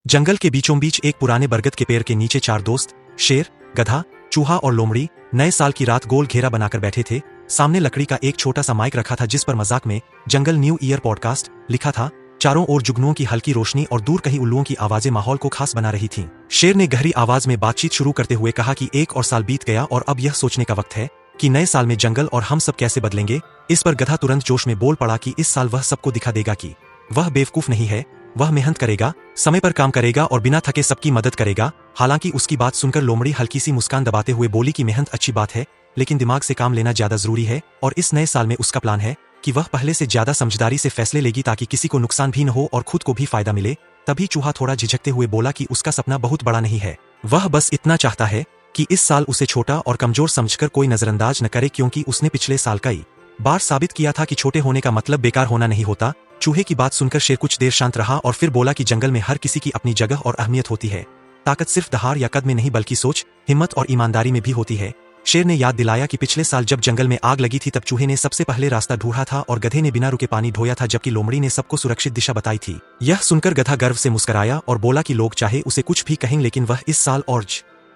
जंगल के बीचों बीच एक पुराने बरगद के पेड़ के नीचे चार दोस्त शेर, गधा, चूहा और लोमड़ी नए साल की रात गोल घेरा बनाकर बैठे थे। सामने लकड़ी का एक छोटा सा माइक रखा था जिस पर मजाक में जंगल न्यू ईयर पॉडकास्ट लिखा था। चारों ओर जुगनुओं की हल्की रोशनी और दूर कहीं उल्लुओं की आवाजें माहौल को खास बना रही थीं। शेर ने गहरी आवाज में बातचीत शुरू करते हुए कहा कि एक और साल बीत गया और अब यह सोचने का वक्त है कि नए साल में जंगल और हम सब कैसे बदलेंगे। इस पर गधा तुरंत जोश में बोल पड़ा कि इस साल वह सबको दिखा देगा कि वह बेवकूफ नहीं है, वह मेहनत करेगा, समय पर काम करेगा और बिना थके सबकी मदद करेगा। हालांकि उसकी बात सुनकर लोमड़ी हल्की सी मुस्कान दबाते हुए बोली कि मेहनत अच्छी बात है, लेकिन दिमाग से काम लेना ज्यादा जरूरी है और इस नए साल में उसका प्लान है कि वह पहले से ज्यादा समझदारी से फैसले लेगी ताकि किसी को नुकसान भी न हो और खुद को भी फायदा मिले। तभी चूहा थोड़ा झिझकते हुए बोला कि उसका सपना बहुत बड़ा नहीं है, वह बस इतना चाहता है कि इस साल उसे छोटा और कमजोर समझकर कोई नजरअंदाज न करे, क्योंकि उसने पिछले साल कई बार साबित किया था कि छोटे होने का मतलब बेकार होना नहीं होता। चूहे की बात सुनकर शेर कुछ देर शांत रहा और फिर बोला कि जंगल में हर किसी की अपनी जगह और अहमियत होती है। ताकत सिर्फ दहाड़ या कद में नहीं बल्कि सोच, हिम्मत और ईमानदारी में भी होती है। शेर ने याद दिलाया कि पिछले साल जब जंगल में आग लगी थी तब चूहे ने सबसे पहले रास्ता ढूंढा था और गधे ने बिना रुके पानी ढोया था, जबकि लोमड़ी ने सबको सुरक्षित दिशा बताई थी। यह सुनकर गधा गर्व से मुस्कुराया और बोला कि लोग चाहे उसे कुछ भी कहें, लेकिन वह इस साल और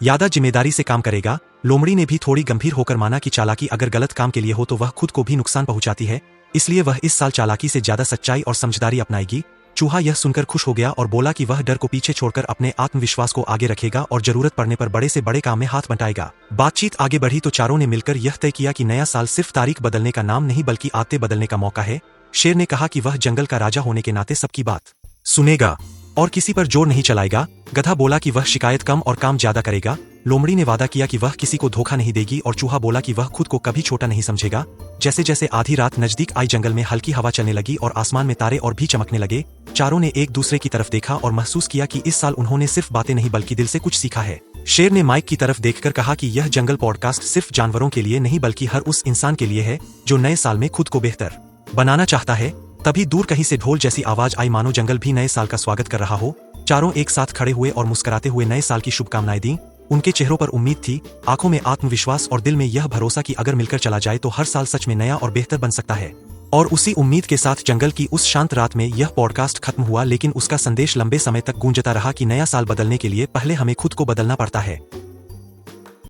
ज्यादा जिम्मेदारी से काम करेगा। लोमड़ी ने भी थोड़ी गंभीर होकर माना कि चालाकी अगर गलत काम के लिए हो तो वह खुद को भी नुकसान पहुंचाती है, इसलिए वह इस साल चालाकी से ज्यादा सच्चाई और समझदारी अपनाएगी। चूहा यह सुनकर खुश हो गया और बोला कि वह डर को पीछे छोड़कर अपने आत्मविश्वास को आगे रखेगा और जरूरत पड़ने पर बड़े से बड़े काम में हाथ बंटाएगा। बातचीत आगे बढ़ी तो चारों ने मिलकर यह तय किया कि नया साल सिर्फ तारीख बदलने का नाम नहीं बल्कि आदतें बदलने का मौका है। शेर ने कहा कि वह जंगल का राजा होने के नाते सबकी बात सुनेगा और किसी पर जोर नहीं चलाएगा। गधा बोला कि वह शिकायत कम और काम ज्यादा करेगा। लोमड़ी ने वादा किया कि वह किसी को धोखा नहीं देगी और चूहा बोला कि वह खुद को कभी छोटा नहीं समझेगा। जैसे जैसे आधी रात नजदीक आई जंगल में हल्की हवा चलने लगी और आसमान में तारे और भी चमकने लगे। चारों ने एक दूसरे की तरफ देखा और महसूस किया कि इस साल उन्होंने सिर्फ बातें नहीं बल्कि दिल से कुछ सीखा है। शेर ने माइक की तरफ देखकर कहा कि यह जंगल पॉडकास्ट सिर्फ जानवरों के लिए नहीं बल्कि हर उस इंसान के लिए है जो नए साल में खुद को बेहतर बनाना चाहता है। तभी दूर कहीं से ढोल जैसी आवाज आई, मानो जंगल भी नए साल का स्वागत कर रहा हो। चारों एक साथ खड़े हुए और मुस्कुराते हुए नए साल की शुभकामनाएं दी। उनके चेहरों पर उम्मीद थी, आंखों में आत्मविश्वास और दिल में यह भरोसा कि अगर मिलकर चला जाए तो हर साल सच में नया और बेहतर बन सकता है। और उसी उम्मीद के साथ जंगल की उस शांत रात में यह पॉडकास्ट खत्म हुआ, लेकिन उसका संदेश लंबे समय तक गूंजता रहा कि नया साल बदलने के लिए पहले हमें खुद को बदलना पड़ता है।